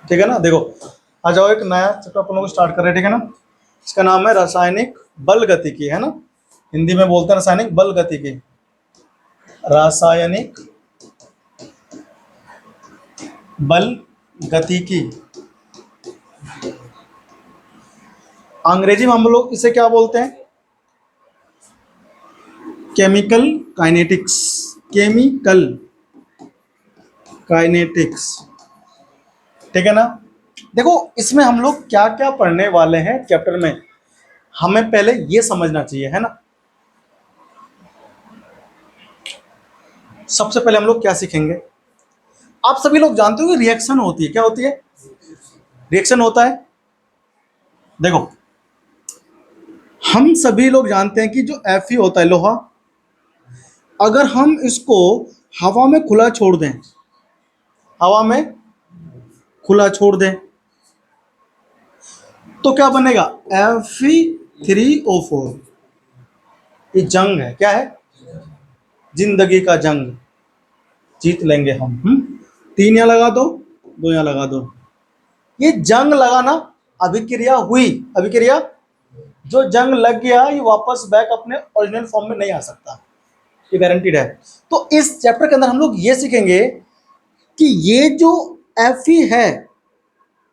ठीक है ना। देखो आ जाओ, एक नया चैप्टर अपन लोग स्टार्ट कर रहे हैं, ठीक है ना। इसका नाम है रासायनिक बल गतिकी, है ना। हिंदी में बोलते हैं रासायनिक बल गतिकी। रासायनिक बल गतिकी, अंग्रेजी में हम लोग इसे क्या बोलते हैं? Chemical kinetics. केमिकल काइनेटिक्स, ठीक है ना। देखो इसमें हम लोग क्या क्या पढ़ने वाले हैं चैप्टर में, हमें पहले ये समझना चाहिए, है ना। सबसे पहले हम लोग क्या सीखेंगे, आप सभी लोग जानते हो कि रिएक्शन होती है, क्या होती है? रिएक्शन होता है। देखो हम सभी लोग जानते हैं कि जो Fe होता है लोहा, अगर हम इसको हवा में खुला छोड़ दें, हवा में खुला छोड़ दें तो क्या बनेगा? Fe3O4। ये जंग है, क्या है? जिंदगी का जंग, जीत लेंगे हम। 3 यहाँ लगा दो, 2 यहाँ लगा दो। ये जंग लगाना, अभिक्रिया हुई, अभिक्रिया, जो जंग लग गया ये वापस बैक अपने ओरिजिनल फॉर्म में नहीं आ सकता, ये गारंटीड है। तो इस चैप्टर के अंदर हम लोग ये सीखेंगे कि ये जो Fe है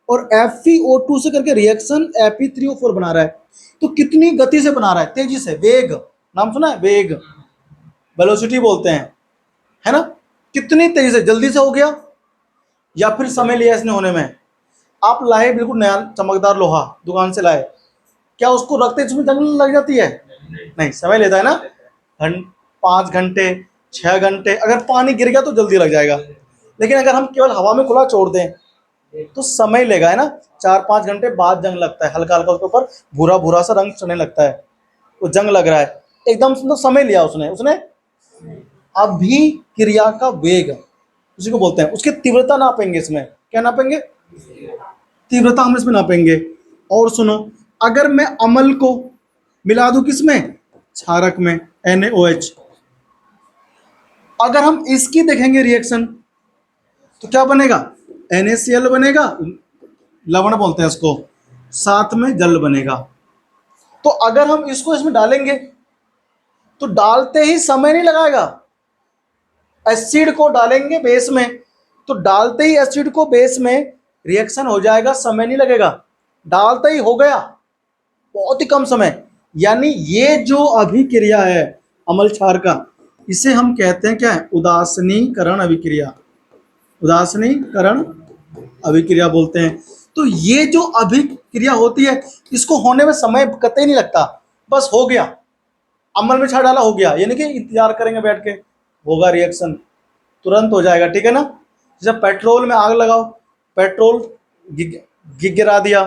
और FeO2 से करके रिएक्शन Fe3O4 बना रहा है, तो कितनी गति से बना रहा है? तेजी से, वेग, नाम सुना है? वेग, वेलोसिटी बोलते हैं, है ना। कितनी तेजी से, जल्दी से हो गया या फिर समय लिया इसने होने में? आप लाए बिल्कुल नया चमकदार लोहा दुकान से लाए, क्या उसको रखते इसमें जंग लग जाती है? नहीं, समय लेता है ना। 5 घंटे 6 घंटे, अगर पानी गिर गया तो जल्दी लग जाएगा, लेकिन अगर हम केवल हवा में खुला छोड़ दें तो समय लेगा, है ना। 4-5 घंटे बाद जंग लगता है, हल्का हल्का उसके ऊपर भूरा भूरा सा रंग चढ़ने लगता है, वो जंग लग रहा है। एकदम तो समय लिया उसने अभिक्रिया का वेग, उसी को बोलते हैं। उसकी तीव्रता नापेंगे इसमें, क्या नापेंगे? तीव्रता हम इसमें नापेंगे। और सुनो, अगर मैं अम्ल को मिला दूं किसमें? क्षारक में, NaOH। अगर हम इसकी देखेंगे रिएक्शन तो क्या बनेगा? NaCl बनेगा, लवण बोलते हैं इसको, साथ में जल बनेगा। तो अगर हम इसको इसमें डालेंगे तो डालते ही समय नहीं लगाएगा। एसिड को डालेंगे बेस में तो डालते ही एसिड को बेस में रिएक्शन हो जाएगा, समय नहीं लगेगा, डालते ही हो गया, बहुत ही कम समय। यानी ये जो अभिक्रिया है अम्ल क्षार का, इसे हम कहते हैं क्या है? उदासीनीकरण अभिक्रिया, उदासीनीकरण अभिक्रिया बोलते हैं। तो ये जो अभिक्रिया होती है इसको होने में समय कतई नहीं लगता, बस हो गया, अम्ल में क्षार डाला, हो गया, यानी कि इंतजार करेंगे बैठ के, होगा रिएक्शन, तुरंत हो जाएगा, ठीक है ना। जैसे पेट्रोल में आग लगाओ, पेट्रोल गिरा दिया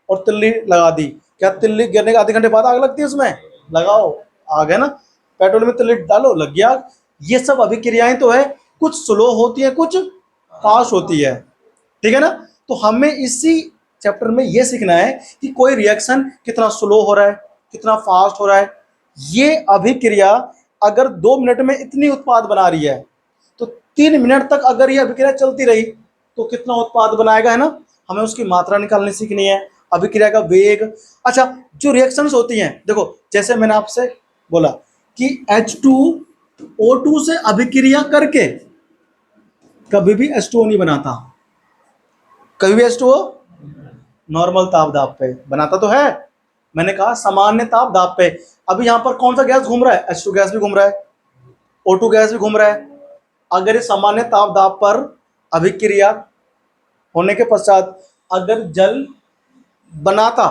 और तिल्ली लगा दी, क्या तिल्ली गिरने के आधे घंटे बाद आग लगती है उसमें? लगाओ, आग, है ना। पेट्रोल में तिल्ली डालो, लग गया आग। ये सब अभिक्रियाएं तो है, कुछ स्लो होती है, कुछ फास्ट होती है, ठीक है ना। तो हमें इसी चैप्टर में ये सीखना है कि कोई रिएक्शन कितना स्लो हो रहा है, कितना फास्ट हो रहा है। ये अभिक्रिया अगर 2 मिनट में इतनी उत्पाद बना रही है तो 3 मिनट तक अगर ये अभिक्रिया चलती रही तो कितना उत्पाद बनाएगा, है ना। हमें उसकी मात्रा निकालनी सीखनी है, अभिक्रिया का वेग। अच्छा, जो रिएक्शंस होती हैं, देखो जैसे मैंने आपसे बोला कि H2O2 से अभिक्रिया करके कभी भी H2O नहीं बनाता, कभी भी H2O नॉर्मल ताप दाब पे बनाता तो है, मैंने कहा सामान्य ताप दाब पे। अभी यहाँ पर कौन सा गैस घूम रहा है? H2 गैस भी घूम रहा है, O2 गैस भी घूम रहा है। अगर ये सामान्य ताप दाब पर अभिक्रिया होने के पश्चात अगर जल बनाता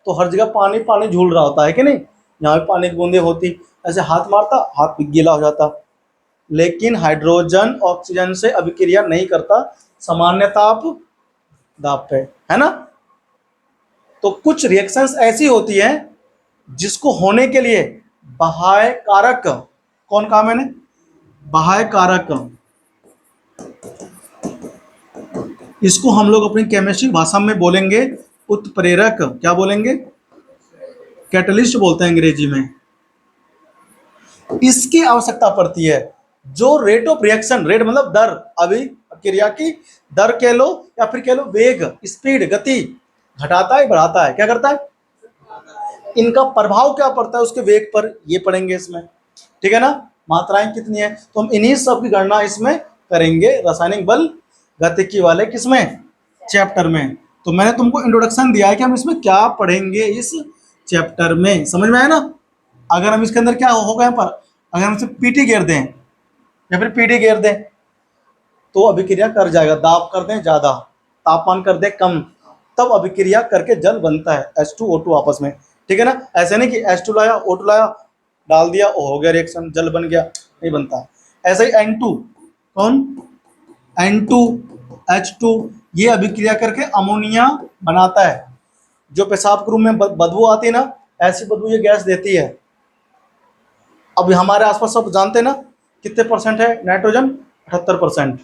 तो हर जगह पानी पानी झूल रहा होता है कि नहीं, यहाँ भी पानी की बूंदे होती, ऐसे हाथ मारता हाथ गीला हो जाता। लेकिन हाइड्रोजन ऑक्सीजन से अभिक्रिया नहीं करता सामान्य ताप दाब पे, है ना। तो कुछ रिएक्शंस ऐसी होती हैं जिसको होने के लिए बाह्य कारक, कौन कहा मैंने? बाह्य कारक, इसको हम लोग अपनी केमिस्ट्री भाषा में बोलेंगे उत्प्रेरक, क्या बोलेंगे? कैटलिस्ट बोलते हैं अंग्रेजी में। इसकी आवश्यकता पड़ती है जो रेट ऑफ रिएक्शन, रेट मतलब दर, अभिक्रिया की दर कह लो या फिर कह लो वेग, स्पीड, गति, घटाता है बढ़ाता है, क्या करता है, इनका प्रभाव क्या पड़ता है उसके वेग पर, ये पढ़ेंगे इसमें, ठीक है ना। मात्राएं कितनी है, तो हम इन्हीं सब की गणना इसमें करेंगे रासायनिक बल गतिकी वाले किसमें, चैप्टर में। तो मैंने तुमको इंट्रोडक्शन दिया है कि हम इसमें क्या पढ़ेंगे इस चैप्टर में, समझ में आया ना। अगर हम इसके अंदर क्या होगा यहाँ पर, अगर हम इसे पीटी घेर दें या फिर पीडी घेर दें तो अभिक्रिया कर जाएगा, दाब कर दें ज़्यादा, तापमान कर दें कम, तब अभिक्रिया करके जल बनता है, H2O2 आपस में, ठीक है ना। ऐसे नहीं कि H2 लाया O2 लाया डाल दिया, हो गया रिएक्शन, जल बन गया, नहीं बनता। ऐसे ही N2, कौन, N2H2, ये अभिक्रिया करके अमोनिया बनाता है। जो पेशाब के रूम में बदबू आती है ना, ऐसी बदबू ये गैस देती है। अब हमारे आसपास सब जानते हैं ना कितने परसेंट है नाइट्रोजन, 78%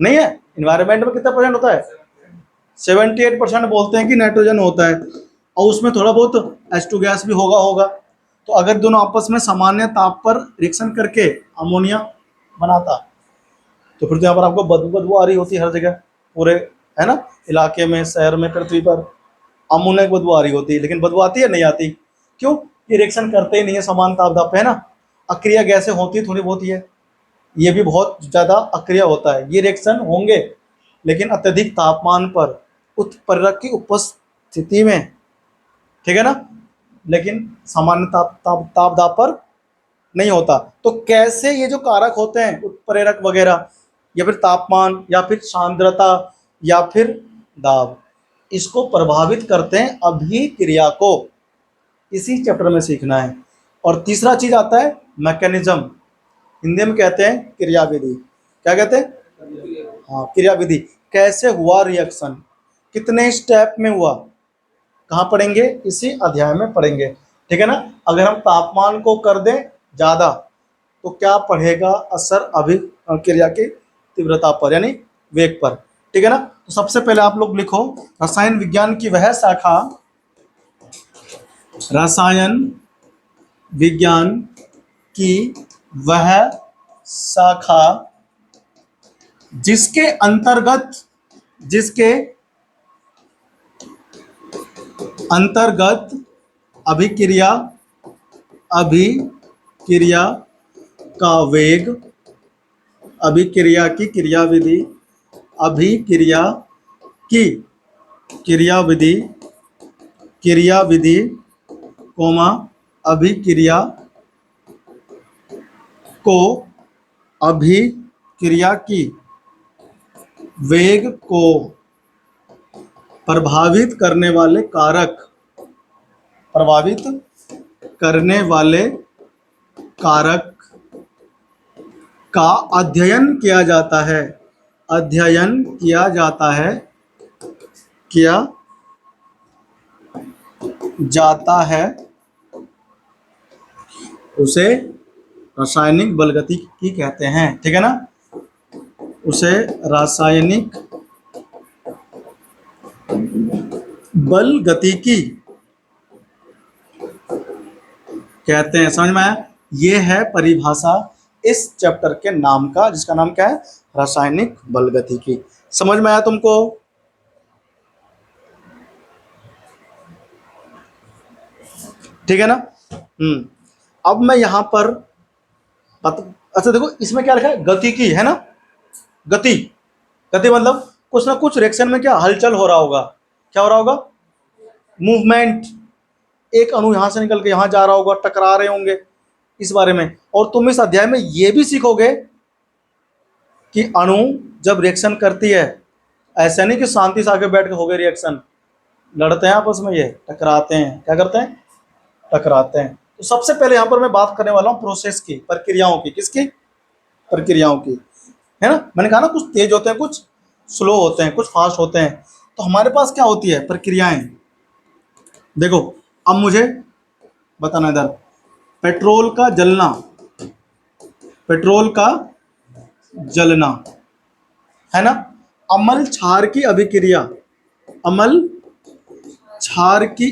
नहीं है, इन्वायरमेंट में कितना परसेंट होता है, 78% बोलते हैं कि नाइट्रोजन होता है, और उसमें थोड़ा बहुत H2 गैस भी होगा। तो अगर दोनों आपस में सामान्य ताप पर रिएक्शन करके अमोनिया बनाता, तो फिर तो यहाँ पर आपको बदबू आ रही होती है हर जगह, पूरे है ना इलाके में, शहर में, पृथ्वी पर अमोनिया की बदबू आ रही होती है। लेकिन बदबू आती है, नहीं आती, क्यों, ये रिएक्शन करते ही नहीं है समान ताप दाप पे, है ना। अक्रिया गैसें होती है थोड़ी बहुत, ये भी बहुत ज़्यादा अक्रिया होता है, ये रिएक्शन होंगे लेकिन अत्यधिक तापमान पर उत्प्रेरक की उपस्थिति में, ठीक है ना, लेकिन सामान्य ताप दाब पर नहीं होता। तो कैसे ये जो कारक होते हैं उत्प्रेरक वगैरह, या फिर तापमान या फिर सांद्रता या फिर दाब, इसको प्रभावित करते हैं अभिक्रिया को, इसी चैप्टर में सीखना है। और तीसरा चीज आता है मैकेनिज्म, हिंदी में कहते हैं क्रियाविधि, क्या कहते हैं, हाँ क्रियाविधि, कैसे हुआ रिएक्शन, कितने स्टेप में हुआ, कहाँ पढ़ेंगे, इसी अध्याय में पढ़ेंगे, ठीक है ना। अगर हम तापमान को कर दें ज़्यादा तो क्या पढ़ेगा असर अभिक्रिया की तीव्रता पर यानी वेग पर, ठीक है ना। तो सबसे पहले आप लोग लिखो रसायन विज्ञान की वह शाखा, रसायन विज्ञान की वह शाखा जिसके अंतर्गत अभिक्रिया का वेग, अभिक्रिया की क्रियाविधि, अभिक्रिया की क्रियाविधि कोमा अभिक्रिया को, अभिक्रिया की वेग को प्रभावित करने वाले कारक का अध्ययन किया जाता है, उसे रासायनिक बलगतिकी कहते हैं, ठीक है ना, उसे रासायनिक बलगतिकी कहते हैं। समझ में आया, ये है परिभाषा इस चैप्टर के नाम का, जिसका नाम क्या है, रासायनिक बलगतिकी। समझ में आया तुमको, ठीक है ना। अब मैं यहां पर अच्छा देखो इसमें क्या लिखा है, गतिकी है ना, गति मतलब कुछ ना कुछ रिएक्शन में क्या हलचल हो रहा होगा, क्या हो रहा होगा, मूवमेंट, एक अणु यहां से निकल के यहां जा रहा होगा, टकरा रहे होंगे, इस बारे में। और तुम इस अध्याय में ये भी सीखोगे कि अणु जब रिएक्शन करती है, ऐसा नहीं कि शांति से आके बैठ के हो गए रिएक्शन, लड़ते हैं आपस में, ये टकराते हैं, क्या करते हैं, टकराते हैं। तो सबसे पहले यहां पर मैं बात करने वाला हूं प्रोसेस की, प्रक्रियाओं की, किसकी, प्रक्रियाओं की, है ना। मैंने कहा ना कुछ तेज होते हैं, कुछ स्लो होते हैं, कुछ फास्ट होते हैं। तो हमारे पास क्या होती है प्रक्रियाएं, देखो अब मुझे बताना इधर, पेट्रोल का जलना है ना, अम्ल क्षार की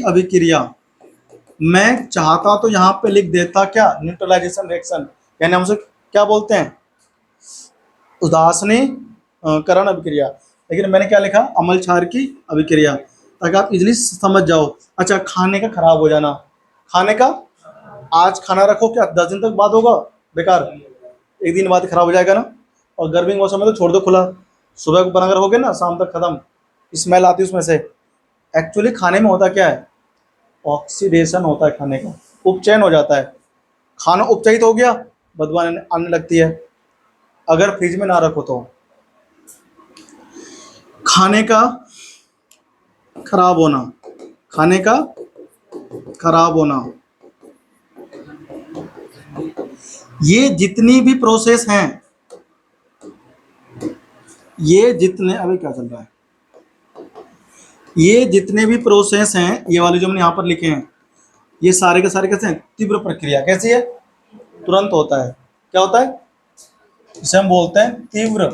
अभिक्रिया, मैं चाहता तो यहां पे लिख देता क्या, न्यूट्रलाइजेशन रिएक्शन, यानी हम उसे क्या बोलते हैं, उदासनी करण अभिक्रिया, लेकिन मैंने क्या लिखा, अमल क्षार की अभिक्रिया, ताकि आप इजीली समझ जाओ। अच्छा, खाने का खराब हो जाना, खाने का, आज खाना रखो, क्या 10 दिन तक बाद होगा? बेकार, एक दिन बाद खराब हो जाएगा ना। और गर्मी के मौसम में तो छोड़ दो खुला, सुबह को बनाकर हो गए ना, शाम तक खत्म, स्मेल आती है उसमें से। एक्चुअली खाने में होता क्या है, ऑक्सीडेशन होता है खाने का, उपचयन हो जाता है, खाना उपचयित हो गया, बदबू आने लगती है अगर फ्रिज में ना रखो तो। खाने का खराब होना, खाने का खराब होना, ये जितनी भी प्रोसेस हैं, ये जितने, अभी क्या चल रहा है, ये जितने भी प्रोसेस हैं, ये वाले जो हमने यहाँ पर लिखे हैं, ये सारे के सारे कैसे हैं, तीव्र प्रक्रिया। कैसी है? तुरंत होता है। क्या होता है? इसे हम बोलते हैं तीव्र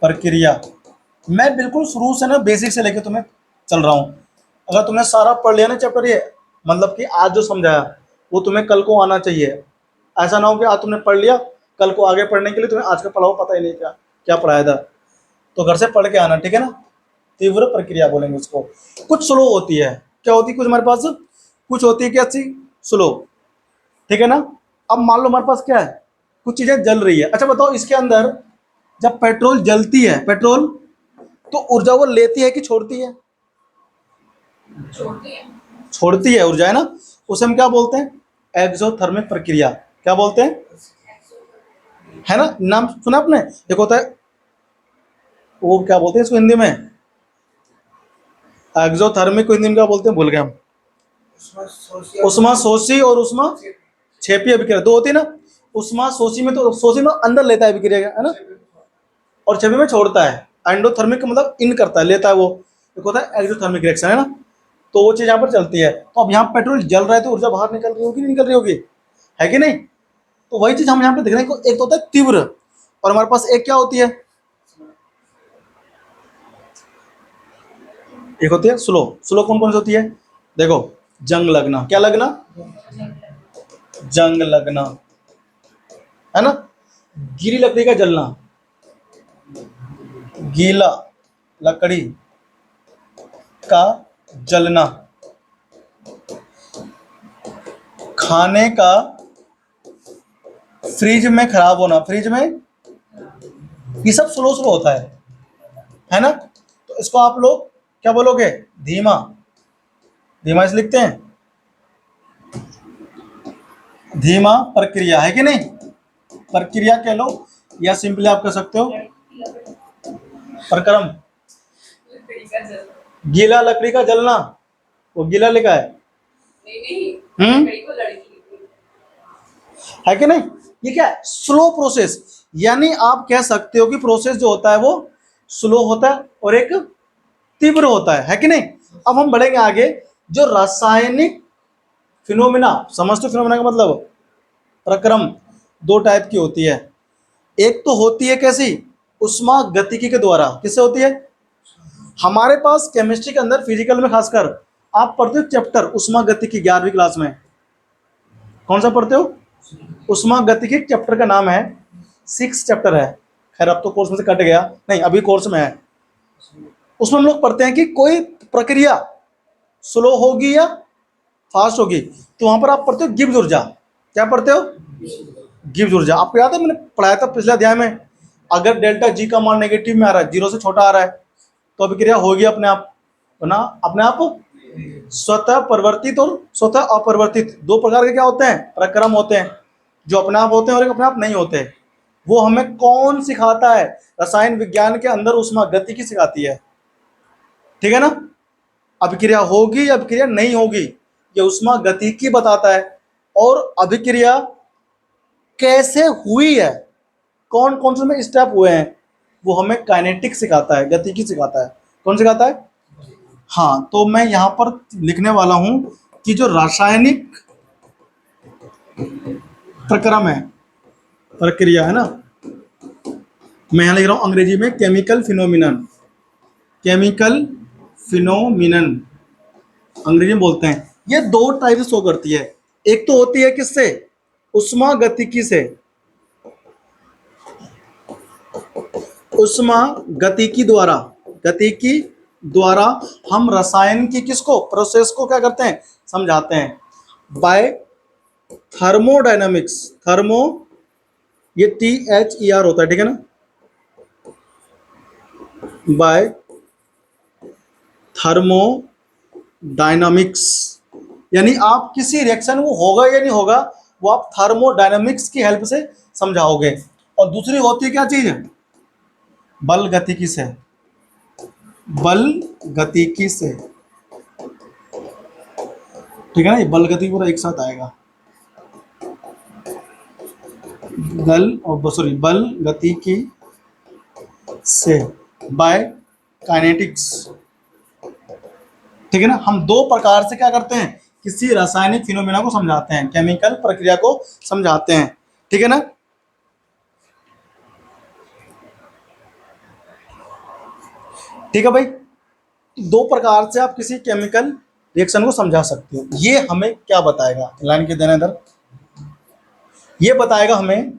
प्रक्रिया। मैं बिल्कुल शुरू से ना बेसिक से लेके तुम्हें चल रहा हूँ। अगर तुमने सारा पढ़ लिया ना चैप्टर, ये मतलब कि आज जो समझाया वो तुम्हें कल को आना चाहिए। ऐसा ना हो कि आज तुमने पढ़ लिया, कल को आगे पढ़ने के लिए तुम्हें आज का पढ़ा हुआ पता ही नहीं क्या क्या पढ़ाया था। तो घर से पढ़ के आना, ठीक है ना। तीव्र प्रक्रिया बोलेंगे उसको। कुछ स्लो होती है, क्या होती है कुछ हमारे पास, कुछ होती है कैसी, स्लो, ठीक है ना। अब मान लो हमारे पास क्या है, कुछ चीजें जल रही है। अच्छा बताओ, इसके अंदर जब पेट्रोल जलती है, पेट्रोल, तो ऊर्जा वो लेती है कि छोड़ती है? छोड़ती है ऊर्जा, है ना। उसे हम क्या बोलते हैं, एक्सोथर्मिक प्रक्रिया। क्या बोलते हैं, है ना, नाम सुना आपने। एक होता है, वो क्या बोलते हैं इसको हिंदी में, एक्सोथर्मिक को हिंदी में क्या बोलते हैं, भूल गए हम। उष्मा शोषी और उष्मा छेपी अभिक्रिया, दो होती है ना। उष्मा शोषी में तो, शोषी में अंदर लेता है अभिक्रिया, है ना, और छेपी में छोड़ता है। एंडोथर्मिक का मतलब इन करता है, लेता है वो। एक होता है एक्सोथर्मिक रिएक्शन, है ना। तो वो चीज़ यहाँ पर चलती है। तो अब यहाँ पेट्रोल जल रहा है तो ऊर्जा बाहर निकल रही होगी, नहीं निकल रही होगी, है कि नहीं। तो वही चीज़ हम यहाँ पे देख रहे हैं, एक तो होता है तीव्र, और हमारे पास एक क्या होती है, एक होती है स्लो। स्लो कौन कौन सी होती है, देखो, जंग लगना, क्या लगना, जंग लगना, है ना। गीली लकड़ी का जलना, गीला लकड़ी का जलना, खाने का फ्रिज में खराब होना, फ्रिज में, ये सब स्लो स्लो होता है ना। तो इसको आप लोग क्या बोलोगे, धीमा, धीमा इसे लिखते हैं, धीमा प्रक्रिया, है कि नहीं, प्रक्रिया कह लो, या सिंपली आप कह सकते हो प्रक्रम। गीला लकड़ी का जलना, वो गीला लिखा है, है कि नहीं। ये क्या है, स्लो प्रोसेस। यानी आप कह सकते हो कि प्रोसेस जो होता है वो स्लो होता है और एक तीव्र होता है कि नहीं। अब हम बढ़ेंगे आगे, जो रासायनिक फिनोमिना, समझते हो फिनोमिना का मतलब, प्रक्रम, दो टाइप की होती है। एक तो होती है कैसी, उष्मा गतिकी के द्वारा। किससे होती है, हमारे पास केमिस्ट्री के अंदर, फिजिकल में खासकर आप पढ़ते हो चैप्टर उष्मा गतिकी, 11वीं क्लास में कौन सा पढ़ते हो, उष्मा गतिकी। चैप्टर का नाम है, 6 चैप्टर है। खैर अब तो कोर्स में से कट गया, नहीं अभी कोर्स में है। उसमें हम लोग पढ़ते हैं कि कोई प्रक्रिया स्लो होगी या फास्ट होगी, तो वहां पर आप पढ़ते हो गिब्स ऊर्जा। क्या पढ़ते हो, गिब्स ऊर्जा। आपको याद है मैंने पढ़ाया था पिछले अध्याय में, अगर डेल्टा जी का मान नेगेटिव में आ रहा है, 0 से छोटा आ रहा है, तो अभिक्रिया होगी अपने आप, ना अपने आप स्वतः परिवर्तित और स्वतः अपरिवर्तित, दो प्रकार के क्या होते हैं, प्रक्रम होते हैं, जो अपने आप होते हैं और एक अपने आप नहीं होते। वो हमें कौन सिखाता है, रसायन विज्ञान के अंदर उष्मा गतिकी सिखाती है, ठीक है ना। अभिक्रिया होगी या अभिक्रिया नहीं होगी, ये उष्मा गतिकी बताता है। और अभिक्रिया कैसे हुई है, कौन कौन से में स्टेप हुए हैं, वो हमें काइनेटिक सिखाता है, गतिकी सिखाता है। कौन सिखाता है, हाँ। तो मैं यहाँ पर लिखने वाला हूं कि जो रासायनिक प्रक्रम है, प्रक्रिया, है ना, मैं यहाँ लिख रहा हूँ अंग्रेजी में केमिकल फिनोमिनन, केमिकल फिनोमिनन अंग्रेजी में बोलते हैं। ये दो टाइप से शो करती है, एक तो होती है किससे, उष्मा गतिकी से, उष्मा गतिकी द्वारा हम रसायन की किसको, प्रोसेस को क्या करते हैं, समझाते हैं। बाय थर्मोडायनामिक्स, थर्मो ये THER होता है, ठीक है ना, बाय थर्मोडायनामिक्स, यानी आप किसी रिएक्शन वो होगा या नहीं होगा वो आप थर्मोडायनामिक्स की हेल्प से समझाओगे। और दूसरी होती है क्या चीज, बल गतिकी से, बल गतिकी से, ठीक है ना, ये बल गतिकी पूरा एक साथ आएगा, बल गतिकी से, बाय काइनेटिक्स, ठीक है ना। हम दो प्रकार से क्या करते हैं, किसी रासायनिक फिनोमेना को समझाते हैं, केमिकल प्रक्रिया को समझाते हैं, ठीक है ना। ठीक है भाई, दो प्रकार से आप किसी केमिकल रिएक्शन को समझा सकते हो। ये हमें क्या बताएगा, लाइन के देना इधर, ये बताएगा हमें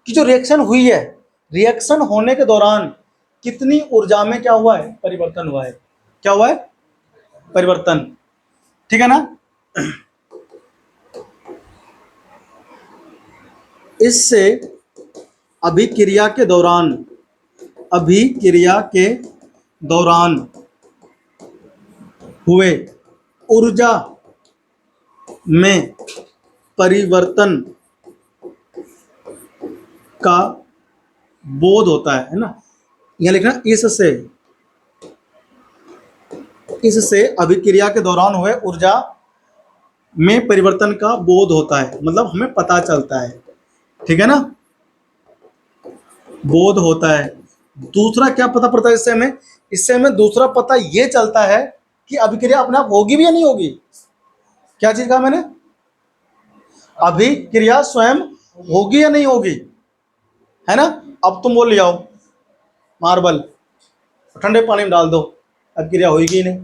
कि जो रिएक्शन हुई है, रिएक्शन होने के दौरान कितनी ऊर्जा में क्या हुआ है, परिवर्तन हुआ है, क्या हुआ है, परिवर्तन, ठीक है ना। इससे अभिक्रिया के दौरान हुए ऊर्जा में परिवर्तन का बोध होता है ना, यह लिखना, इससे अभिक्रिया के दौरान हुए ऊर्जा में परिवर्तन का बोध होता है, मतलब हमें पता चलता है, ठीक है ना, बोध होता है। दूसरा क्या पता पड़ता है इससे हमें दूसरा पता ये चलता है कि अभिक्रिया अपने आप होगी भी या नहीं होगी। क्या चीज कहा मैंने, अभिक्रिया स्वयं होगी या नहीं होगी, है ना। अब तुम वो ले आओ मार्बल, ठंडे पानी में डाल दो, अभिक्रिया होगी ही नहीं,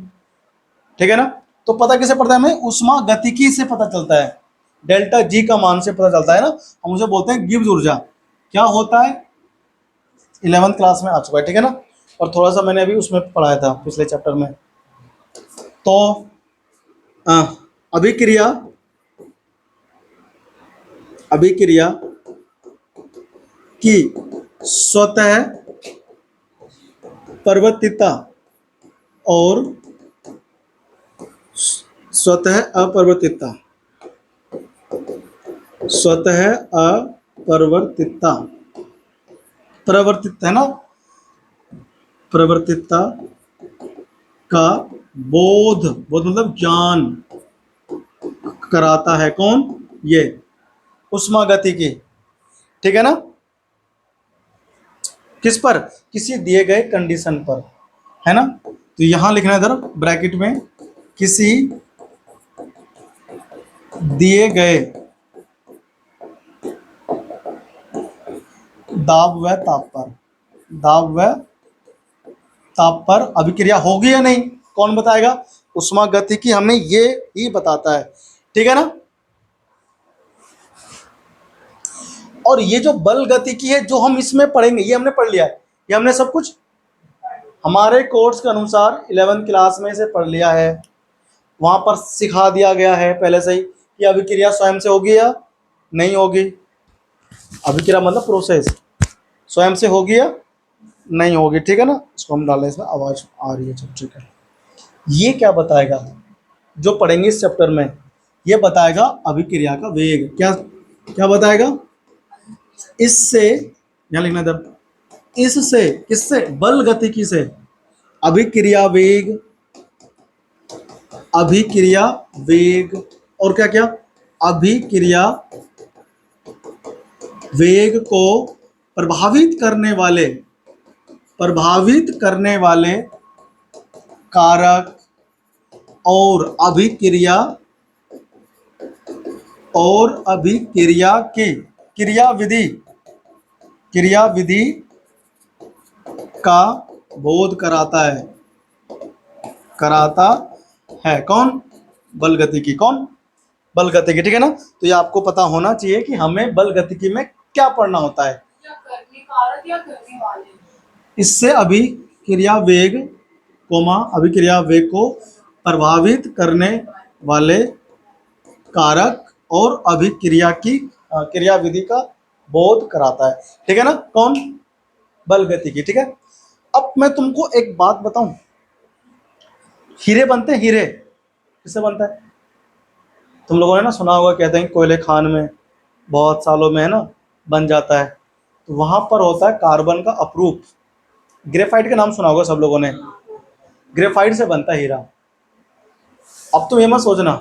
ठीक है ना। तो पता किसे पड़ता है हमें, उष्मा गतिकी से पता चलता है, डेल्टा जी का मान से पता चलता है ना, हम उसे बोलते हैं गिब्स ऊर्जा। क्या होता है, 11th क्लास में आ चुका है, ठीक है ना, और थोड़ा सा मैंने अभी उसमें पढ़ाया था पिछले चैप्टर में। तो अभिक्रिया की स्वतः परिवर्तिता और स्वतः अपरिवर्तिता, परिवर्तित है ना, परिवर्तिता का बोध मतलब ज्ञान कराता है, कौन, ये उष्मा गतिकी, ठीक है ना। किस पर, किसी दिए गए कंडीशन पर, है ना। तो यहां लिखना है इधर ब्रैकेट में, किसी दिए गए दाब व ताप पर अभिक्रिया होगी या नहीं, कौन बताएगा, उष्मा गतिकी हमें ये ही बताता है, ठीक है ना। और ये जो बल गतिकी है जो हम इसमें पढ़ेंगे, ये हमने पढ़ लिया है, ये हमने सब कुछ हमारे कोर्स के अनुसार 11th क्लास में से पढ़ लिया है, वहां पर सिखा दिया गया है पहले से ही कि अभिक्रिया स्वयं से होगी या नहीं होगी, अभिक्रिया मतलब प्रोसेस स्वयं से होगी या नहीं होगी, ठीक है ना। इसको हम डालें, इसमें आवाज आ रही है, चल ठीक है। ये क्या बताएगा, जो पढ़ेंगे इस चैप्टर में, ये बताएगा अभिक्रिया का वेग, क्या क्या बताएगा, इससे, यहां लिखना था, इससे, किससे, बल गतिकी से अभिक्रिया वेग और क्या क्या, अभिक्रिया वेग को प्रभावित करने वाले कारक और अभिक्रिया की क्रियाविधि का बोध कराता है, कौन, बल गतिकी, कौन, बल गतिकी, ठीक है ना। तो ये आपको पता होना चाहिए कि हमें बल गतिकी में क्या पढ़ना होता है, या करने कारक या करने वाले, इससे अभिक्रिया वेग कोमा अभिक्रिया वेग को प्रभावित करने वाले कारक और अभिक्रिया की क्रियाविधि का बोध कराता है। ठीक है ना, कौन? बल गति की। ठीक है, अब मैं तुमको एक बात बताऊं, हीरे बनते हैं, हीरे किससे बनता है? तुम लोगों ने ना सुना होगा, कहते हैं कोयले खान में बहुत सालों में है ना बन जाता है, तो वहां पर होता है कार्बन का अपरूप। ग्रेफाइट का नाम सुना होगा सब लोगों ने, ग्रेफाइट से बनता है हीरा। अब तुम ये मत सोचना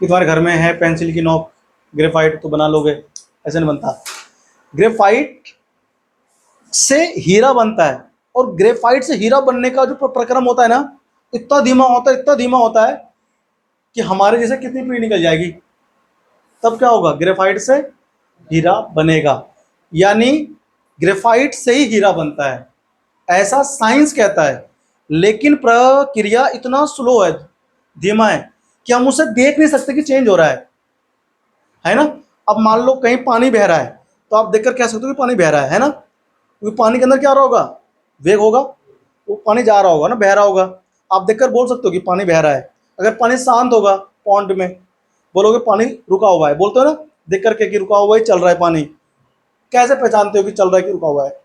कि तुम्हारे घर में है पेंसिल की नोक ग्रेफाइट तो बना लोगे, ऐसे नहीं बनता। ग्रेफाइट से हीरा बनता है, और ग्रेफाइट से हीरा बनने का जो प्रक्रम होता है ना, इतना धीमा होता है, इतना धीमा होता है कि हमारे जैसे कितनी पीढ़ी निकल जाएगी, तब क्या होगा? ग्रेफाइट से हीरा बनेगा। यानी ग्रेफाइट से ही हीरा बनता है, ऐसा साइंस कहता है। लेकिन प्रक्रिया इतना स्लो है, धीमा है, कि हम उसे देख नहीं सकते कि चेंज हो रहा है ना। अब मान लो कहीं पानी बह रहा है, तो आप देखकर कह सकते हो कि पानी बह रहा है ना, क्योंकि पानी के अंदर क्या आ रहा होगा? वेग होगा, वो पानी जा रहा होगा ना, बह रहा होगा। आप देखकर बोल सकते हो कि पानी बह रहा है। अगर पानी शांत होगा पॉन्ड में, बोलोगे पानी रुका हुआ है, बोलते हो ना देख करके कि रुका हुआ ही चल रहा है पानी। कैसे पहचानते हो कि चल रहा है कि रुका हुआ है?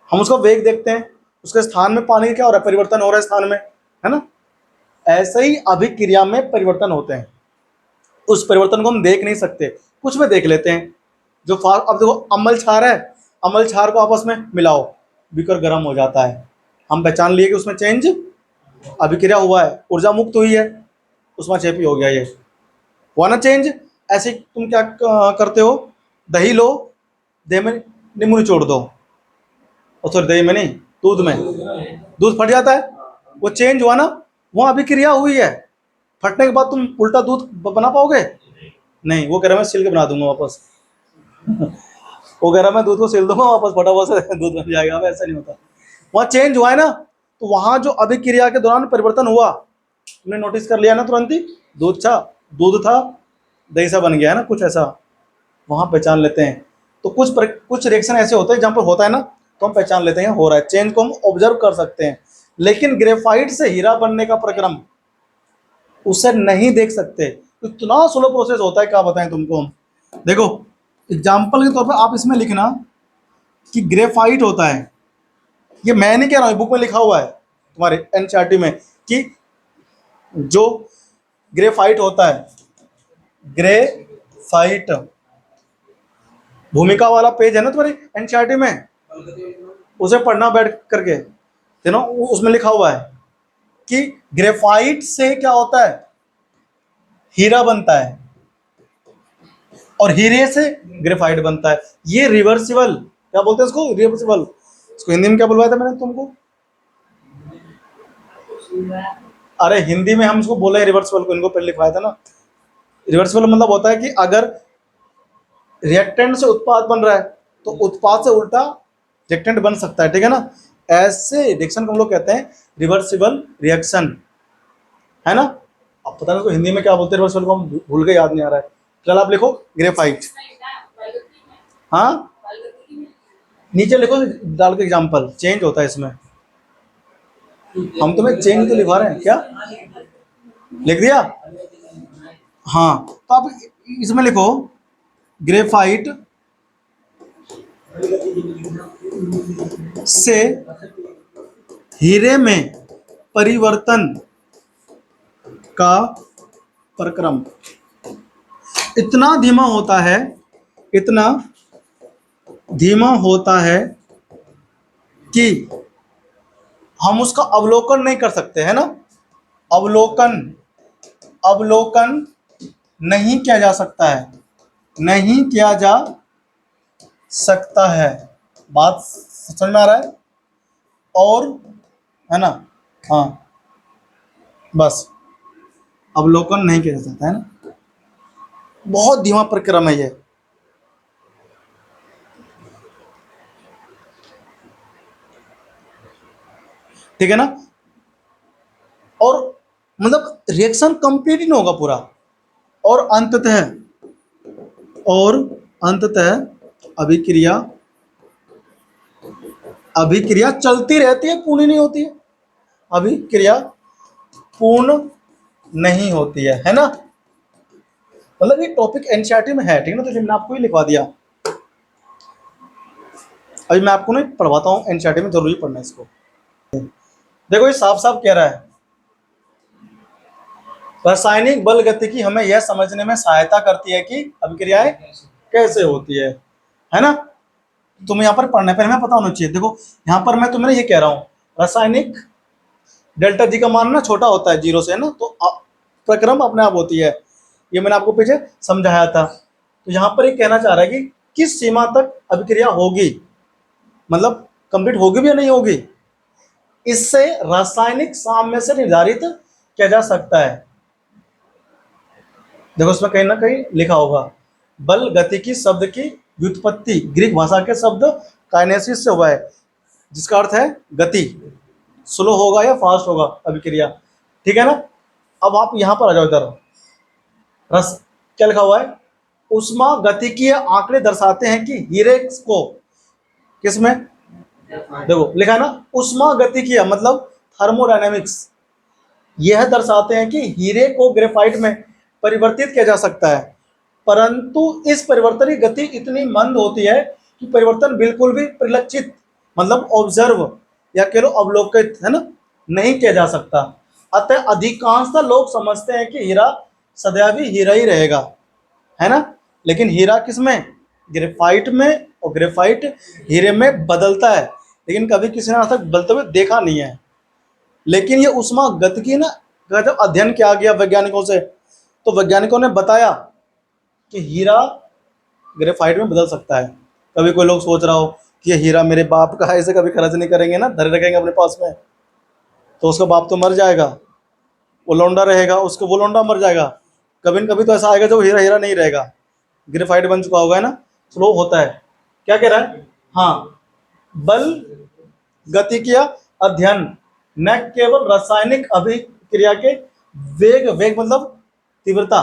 हम उसका वेग देखते हैं, उसके स्थान में पानी क्या हो रहा है? परिवर्तन हो रहा है स्थान में, है ना। ऐसे ही अभिक्रिया में परिवर्तन होते हैं, उस परिवर्तन को हम देख नहीं सकते, कुछ में देख लेते हैं। जो अब देखो अम्ल क्षार है, अम्ल क्षार को आपस में मिलाओ, बीकर गर्म हो जाता है, हम पहचान लिए कि उसमें चेंज अभिक्रिया हुआ है, ऊर्जा मुक्त हुई है, उसमें चेपी हो गया, ये हुआ ना चेंज। ऐसे तुम क्या करते हो? दही लो, दही में नींबू निचोड़ दो, और सॉरी दही में नहीं, दूध में, दूध फट जाता है, वो चेंज हुआ ना, वहाँ अभिक्रिया हुई है। फटने के बाद तुम उल्टा दूध बना पाओगे? नहीं, वो कह रहा मैं सिल के बना दूंगा वापस वो कह रहा मैं दूध को सिल दूंगा वापस, फटाफट से दूध बन जाएगा। अब ऐसा नहीं होता, वहाँ चेंज हुआ है ना, तो वहाँ जो अभिक्रिया के दौरान परिवर्तन हुआ, तुमने नोटिस कर लिया ना तुरंत ही, दूध था दही सा बन गया है ना, कुछ ऐसा वहाँ पहचान लेते हैं। तो कुछ रिएक्शन ऐसे होते हैं जहाँ पर होता है ना, तो हम पहचान लेते हैं हो रहा है, चेंज को हम ऑब्जर्व कर सकते हैं। लेकिन ग्रेफाइट से हीरा बनने का प्रक्रम उसे नहीं देख सकते, तो इतना स्लो प्रोसेस होता है, क्या बताएं तुमको हम। देखो एग्जाम्पल के तौर पर आप इसमें लिखना कि ग्रेफाइट होता है, ये मैं नहीं कह रहा हूँ, बुक में लिखा हुआ है तुम्हारे एनसीईआरटी में, कि जो ग्रेफाइट होता है, ग्रेफाइट भूमिका वाला पेज है ना तुम्हारी एनसीईआरटी में, उसे पढ़ना बैठ करके, ना उसमें लिखा हुआ है कि ग्रेफाइट से क्या होता है? हीरा बनता है, और हीरे से ग्रेफाइट बनता है। ये रिवर्सिबल, क्या बोलते हैं इसको? रिवर्सिबल। इसको हिंदी में क्या बुलवाया था मैंने तुमको? अरे हिंदी में हम इसको बोले रिवर्सिबल को, इनको पहले लिखवाया था ना। रिवर्सिबल मतलब होता है कि अगर रिएक्टेंट से उत्पाद बन रहा है, तो उत्पाद से उल्टा रिएक्टेंट बन सकता है। ठीक है ना, ऐसे रिएक्शन को हम लोग कहते हैं रिवर्सिबल रिएक्शन, है ना। अब पता नहीं उसको हिंदी में क्या बोलते हैं, रिवर्सिबल को हम भूल गए, याद नहीं आ रहा है। चल आप लिखो ग्रेफाइट, हाँ नीचे लिखो डाल के एग्जाम्पल, चेंज होता है इसमें। हम तुम्हें चेंज तो लिखवा रहे हैं, क्या लिख दिया? हाँ, तो आप इसमें लिखो ग्रेफाइट से हीरे में परिवर्तन का प्रक्रम इतना धीमा होता है, इतना धीमा होता है कि हम उसका अवलोकन नहीं कर सकते, है ना। अवलोकन नहीं किया जा सकता है, नहीं किया जा सकता है। बात समझ में आ रहा है? और है ना, हाँ बस अवलोकन नहीं किया जा सकता है ना, बहुत धीमा प्रक्रम है ये। ठीक है ना, और मतलब रिएक्शन कंप्लीट ही नहीं होगा पूरा, और अंततः अभिक्रिया अभिक्रिया चलती रहती है, पूर्ण नहीं होती है, अभिक्रिया पूर्ण नहीं होती है ना। मतलब ये टॉपिक एनसीईआरटी में है, ठीक है ना, तो मैंने आपको ही लिखवा दिया। अभी मैं आपको नहीं पढ़वाता हूँ, एनसीईआरटी में जरूरी पढ़ना है इसको। देखो ये साफ साफ कह रहा है, रासायनिक बल गतिकी हमें यह समझने में सहायता करती है कि अभिक्रियाएं कैसे होती है ना। तुम्हें यहाँ पर पढ़ना है, पहले हमें पता होना चाहिए। देखो यहाँ पर मैं तुम्हें ये कह रहा हूँ, रासायनिक डेल्टा जी का मान ना छोटा होता है 0 से, है ना, तो प्रक्रम अपने आप होती है। ये मैंने आपको पीछे समझाया था। तो यहाँ पर ये कहना चाह रहा है कि किस सीमा तक अभिक्रिया होगी, मतलब कंप्लीट होगी भी या नहीं होगी, इससे रासायनिक साम्य से निर्धारित किया जा सकता है। देखो उसमें कहीं ना कहीं लिखा होगा, बल गतिकी शब्द की व्युत्पत्ति ग्रीक भाषा के शब्द काइनेसिस से हुआ है, जिसका अर्थ है गति, स्लो होगा या फास्ट होगा अभिक्रिया, ठीक है ना। अब आप यहां पर आ जाओ, इधर रस क्या लिखा हुआ है, उष्मा गतिकीय आंकड़े दर्शाते हैं कि हीरे को किसमें, देखो लिखा है ना, उष्मा गतिकीय मतलब थर्मोडायनेमिक्स, यह दर्शाते हैं कि हीरे को ग्रेफाइट में परिवर्तित किया जा सकता है, परंतु इस परिवर्तन की गति इतनी मंद होती है कि परिवर्तन बिल्कुल भी परिलक्षित, मतलब ऑब्जर्व या कह लो अवलोकित, है ना, नहीं किया जा सकता। अतः अधिकांशतः लोग समझते हैं कि हीरा सदैव ही हीरा ही रहेगा, है ना, लेकिन हीरा किसमें, ग्रेफाइट में, और ग्रेफाइट हीरे में बदलता है, लेकिन कभी किसी ने आज तक बदलते हुए देखा नहीं है। लेकिन ये उष्मा गतिकी ना, जब अध्ययन किया गया वैज्ञानिकों से, तो वैज्ञानिकों ने बताया कि हीरा ग्रेफाइट में बदल सकता है। कभी कोई लोग सोच रहा हो कि ये हीरा मेरे बाप का है, इसे कभी खर्च नहीं करेंगे ना, धरे रखेंगे अपने पास में, तो उसका बाप तो मर जाएगा, वो लौंडा रहेगा, उसको वो लौंडा मर जाएगा, कभी न कभी तो ऐसा आएगा जो हीरा हीरा नहीं रहेगा, ग्रेफाइट बन चुका होगा, है ना, स्लो होता है। क्या कह रहा है, हाँ, बल गतिकीय अध्ययन न केवल रासायनिक अभिक्रिया के वेग, वेग मतलब तीव्रता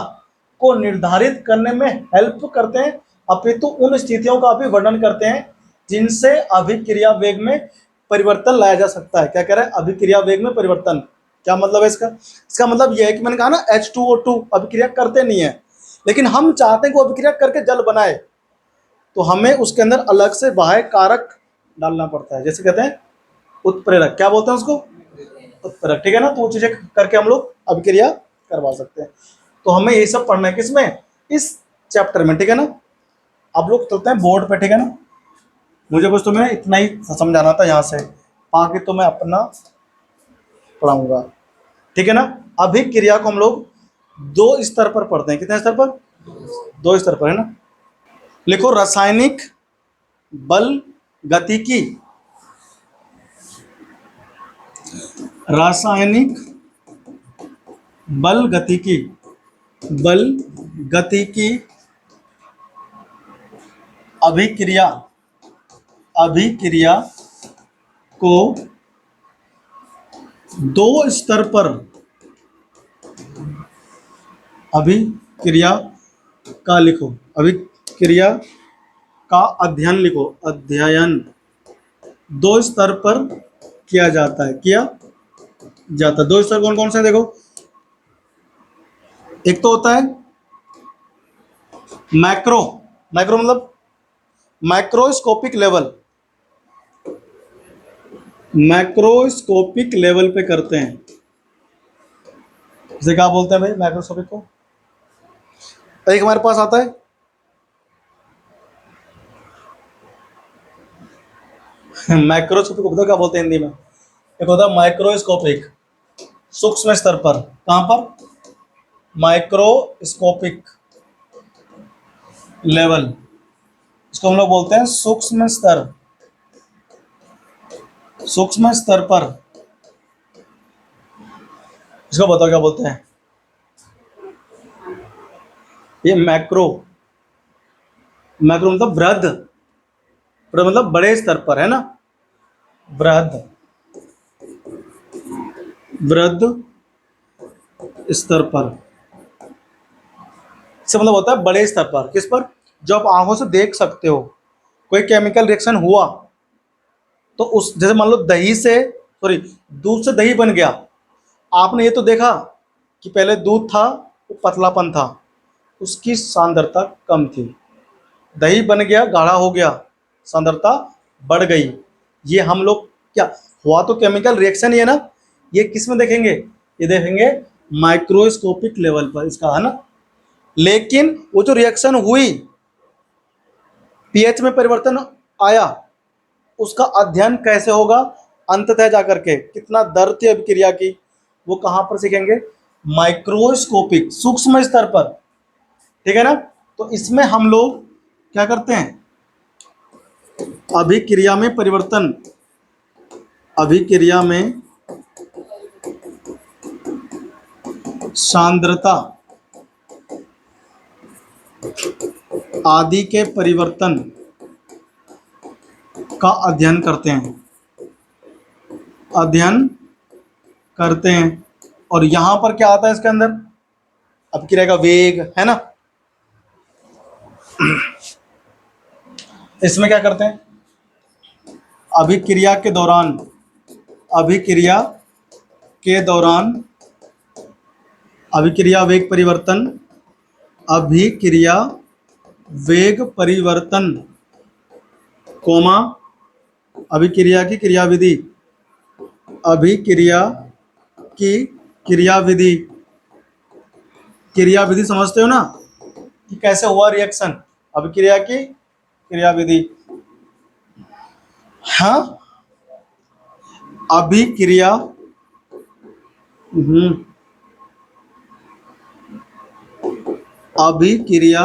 को निर्धारित करने में हेल्प करते हैं, अपितु उन स्थितियों का भी वर्णन करते हैं जिनसे अभिक्रिया वेग में परिवर्तन लाया जा सकता है। क्या कह रहा है, अभिक्रिया वेग में परिवर्तन, क्या मतलब है इसका, इसका मतलब यह है कि मैंने कहा ना H2O2 अभिक्रिया करते नहीं है, लेकिन हम चाहते हैं कि वो अभिक्रिया करके जल बनाए, तो हमें उसके अंदर अलग से बाह्य कारक डालना पड़ता है, जैसे कहते हैं उत्प्रेरक, क्या बोलते हैं उसको, उत्प्रेरक, ठीक है ना। तो वो चीजें करके हम लोग अभिक्रिया करवा सकते हैं। तो हमें ये सब पढ़ना है किसमें, इस चैप्टर में, ठीक है ना। आप लोग चलते हैं बोर्ड पे, ठीक है ना, मुझे कुछ तुम्हें इतना ही समझाना था यहाँ से, बाकी तो मैं अपना पढ़ाऊंगा, ठीक है ना। अभिक्रिया को हम लोग 2 स्तर पर पढ़ते हैं, कितने स्तर पर, 2 स्तर पर, है ना। लिखो रासायनिक बल गतिकी, रासायनिक बल गतिकी, बल गतिकी अभिक्रिया, अभिक्रिया को 2 स्तर पर, अभिक्रिया का लिखो, अभिक्रिया का अध्ययन लिखो, अध्ययन 2 स्तर पर किया जाता है, किया जाता है। 2 स्तर कौन कौन से हैं, देखो, एक तो होता है मैक्रो, मैक्रो मतलब माइक्रोस्कोपिक लेवल, मैक्रोस्कोपिक लेवल पे करते हैं, इसे क्या बोलते हैं भाई, माइक्रोस्कोपिक को। एक हमारे पास आता है माइक्रोस्कोपिक, को क्या बोलते हैं हिंदी में, एक होता है माइक्रोस्कोपिक, सूक्ष्म स्तर पर, कहां पर, माइक्रोस्कोपिक लेवल, इसको हम लोग बोलते हैं सूक्ष्म स्तर, सूक्ष्म स्तर पर, इसको बताओ क्या बोलते हैं, ये मैक्रो, मैक्रो मतलब बृहद, मतलब बड़े स्तर पर, है ना, बृहद, बृहद स्तर पर, इससे मतलब होता है बड़े स्तर पर, किस पर, जो आप आंखों से देख सकते हो, कोई केमिकल रिएक्शन हुआ तो उस जैसे मान लो दही से, सॉरी, दूध से दही बन गया। आपने ये तो देखा कि पहले दूध था, वो पतलापन था, उसकी सांद्रता कम थी। दही बन गया, गाढ़ा हो गया, सांद्रता बढ़ गई। ये हम लोग क्या हुआ, तो केमिकल रिएक्शन ही है ना। ये किस में देखेंगे, ये देखेंगे माइक्रोस्कोपिक लेवल पर इसका, है ना। लेकिन वो जो रिएक्शन हुई, पीएच में परिवर्तन आया, उसका अध्ययन कैसे होगा, अंततः जाकर के कितना दर थी अभिक्रिया की, वो कहां पर सीखेंगे, माइक्रोस्कोपिक, सूक्ष्म स्तर पर। ठीक है ना। तो इसमें हम लोग क्या करते हैं, अभिक्रिया में परिवर्तन, अभिक्रिया में सांद्रता आदि के परिवर्तन का अध्ययन करते हैं, अध्ययन करते हैं। और यहां पर क्या आता है इसके अंदर, अभिक्रिया का वेग, है ना। इसमें क्या करते हैं, अभिक्रिया के दौरान, अभिक्रिया के दौरान अभिक्रिया वेग परिवर्तन, अभिक्रिया वेग परिवर्तन, कोमा अभिक्रिया की क्रियाविधि, अभिक्रिया की क्रियाविधि, क्रियाविधि समझते हो ना कि कैसे हुआ रिएक्शन, अभिक्रिया की क्रियाविधि। हाँ, अभिक्रिया अभिक्रिया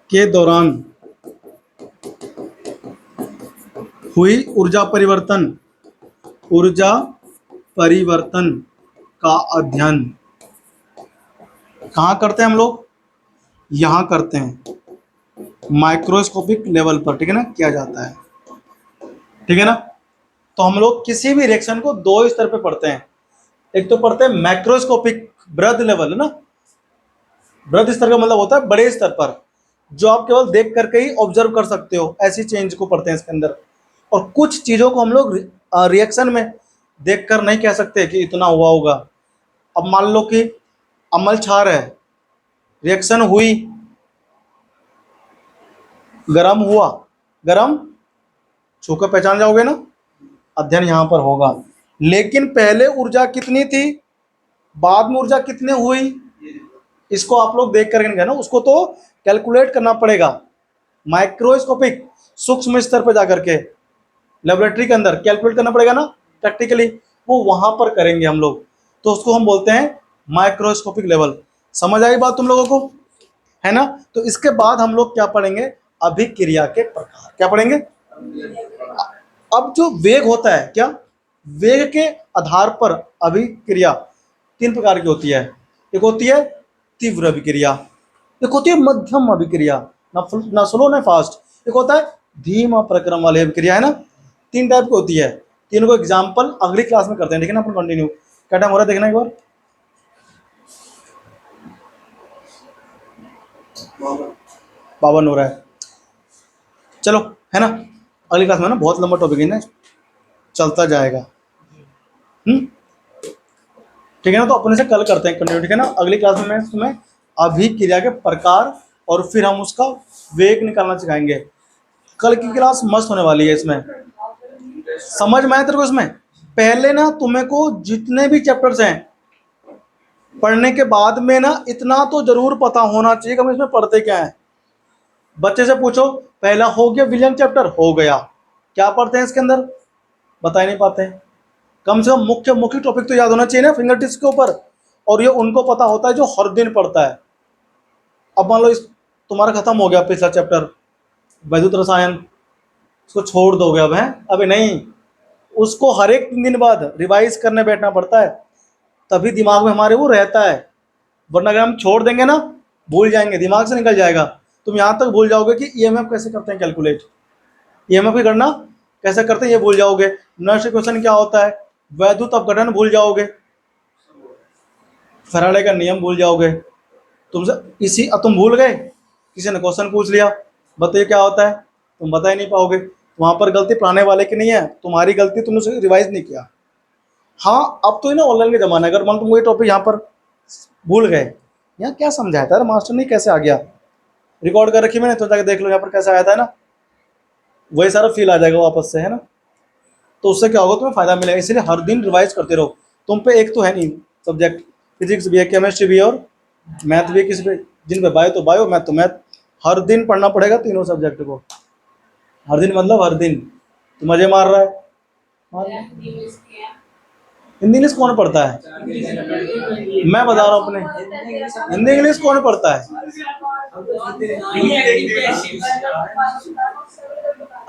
के दौरान हुई ऊर्जा परिवर्तन, ऊर्जा परिवर्तन का अध्ययन कहाँ करते हैं हम लोग, यहाँ करते हैं, माइक्रोस्कोपिक लेवल पर। ठीक है ना, किया जाता है। ठीक है ना। तो हम लोग किसी भी रिएक्शन को दो स्तर पे पढ़ते हैं। एक तो पढ़ते हैं मैक्रोस्कोपिक, बृहद लेवल, है ना। बृहद स्तर का मतलब होता है बड़े स्तर पर, जो आप केवल देख करके ही ऑब्जर्व कर सकते हो, ऐसी चेंज को पढ़ते हैं इसके अंदर। और कुछ चीज़ों को हम लोग रिएक्शन में देख कर नहीं कह सकते कि इतना हुआ होगा। अब मान लो कि अम्ल क्षार है, रिएक्शन हुई, गरम हुआ, गरम छू कर पहचान जाओगे ना, अध्ययन यहाँ पर होगा। लेकिन पहले ऊर्जा कितनी थी, बाद में ऊर्जा कितनी हुई, इसको आप लोग देख करके ना, उसको तो कैलकुलेट करना पड़ेगा। माइक्रोस्कोपिक, सूक्ष्म स्तर पर जाकर के लेबोरेटरी के अंदर कैलकुलेट करना पड़ेगा ना, प्रैक्टिकली वो वहां पर करेंगे हम लोग। तो उसको हम बोलते हैं माइक्रोस्कोपिक लेवल। समझ आई बात तुम लोगों को, है ना। तो इसके बाद हम लोग क्या पढ़ेंगे, अभिक्रिया के प्रकार। क्या पढ़ेंगे, अब जो वेग होता है, क्या वेग के आधार पर अभिक्रिया तीन प्रकार की होती है। एक होती है तीव्र अभिक्रिया, एक होती है मध्यम अभिक्रिया, ना स्लो ना फास्ट, एक होता है धीमा प्रक्रम वाली अभिक्रिया, है ना। तीन टाइप की होती है। तीनों को एग्जाम्पल अगली क्लास में करते हैं। ठीक है ना, अपन कंटिन्यू। क्या टाइम हो रहा है देखना एक बार, 52 हो रहा है। चलो, है ना। अगली क्लास में ना बहुत लंबा टॉपिक है ना, चलता जाएगा। ठीक है ना। तो अपने से कल करते हैं कंटिन्यू। ठीक है ना। अगली क्लास में मैं तुम्हें अभिक्रिया के प्रकार और फिर हम उसका वेग निकालना सिखाएंगे। कल की क्लास मस्त होने वाली है। इसमें समझ में आया तेरे को, इसमें पहले ना तुम्हें को जितने भी चैप्टर्स हैं पढ़ने के बाद में ना, इतना तो जरूर पता होना चाहिए कि हम इसमें पढ़ते क्या है। बच्चे से पूछो, पहला हो गया विलियम चैप्टर, हो गया, क्या पढ़ते हैं इसके अंदर, बता ही नहीं पाते। कम से कम मुख्य मुख्य टॉपिक तो याद होना चाहिए ना फिंगर टिप्स के ऊपर, और ये उनको पता होता है जो हर दिन पढ़ता है। अब मान लो इस तुम्हारा खत्म हो गया पिछला चैप्टर वैद्युत रसायन, उसको छोड़ दोगे अब, है अभी नहीं, उसको हर एक 3 दिन बाद रिवाइज करने बैठना पड़ता है, तभी दिमाग में हमारे वो रहता है। वरना अगर हम छोड़ देंगे ना, भूल जाएंगे, दिमाग से निकल जाएगा। तुम यहाँ तक भूल जाओगे कि ईएमएफ कैसे करते हैं कैलकुलेट, ईएमएफ की गणना कैसे करते हैं ये भूल जाओगे। नेक्स्ट क्वेश्चन क्या होता है, वैद्युत अपघटन भूल जाओगे, फैराडे का नियम भूल जाओगे। तुमसे तुम भूल गए, किसी ने क्वेश्चन पूछ लिया, बताइए क्या होता है, तुम बता ही नहीं पाओगे। वहाँ पर गलती पढ़ाने वाले की नहीं है, तुम्हारी गलती, तुमने उसे रिवाइज नहीं किया। हाँ अब तो ना ऑनलाइन का ज़माना है, अगर मान लो तुम वही टॉपिक यहाँ पर भूल गए, यहाँ क्या समझाया था मास्टर ने, कैसे आ गया, रिकॉर्ड कर रखी मैंने, तो जाके देख लो यहाँ पर कैसे आया था, है ना, वही सारा फील आ जाएगा वापस से, है ना। तो उससे क्या होगा, तुम्हें फायदा मिलेगा। इसलिए हर दिन रिवाइज करते रहो। तुम पे एक तो है नहीं सब्जेक्ट, फिजिक्स भी है, केमिस्ट्री भी है और मैथ भी है, किस पे, जिन पे बायो तो बायो, मैथ तो मैथ, हर दिन पढ़ना पड़ेगा तीनों सब्जेक्ट को। हर दिन मतलब हर दिन। तो मजे मार रहा है, मार रहा है। हिंदी इंग्लिश कौन पढ़ता है, मैं बता रहा हूँ अपने, हिंदी इंग्लिश कौन पढ़ता है।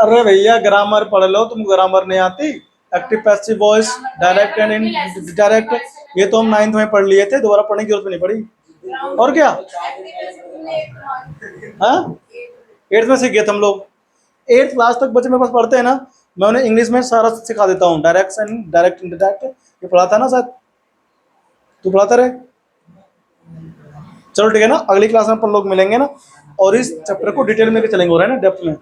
अरे भैया ग्रामर पढ़ लो, तुम ग्रामर नहीं आती, active passive voice, direct and indirect, ये तो हम 9th में पढ़ लिए थे, दोबारा पढ़ने की जरूरत नहीं पड़ी। और क्या, हाँ 8th में सीख गए थे हम लोग, 8th क्लास तक बच्चे मेरे पास पढ़ते हैं ना, मैं उन्हें इंग्लिश में सारा सिखा देता हूँ, डायरेक्ट एंड डायरेक्ट इनडायरेक्ट, ये पढ़ा था ना शायद, तू पढ़ाता रहे। चलो ठीक है ना, अगली क्लास में अपन लोग मिलेंगे ना, और इस चैप्टर को डिटेल में चलेंगे, हो रहा है ना, डेप्थ में।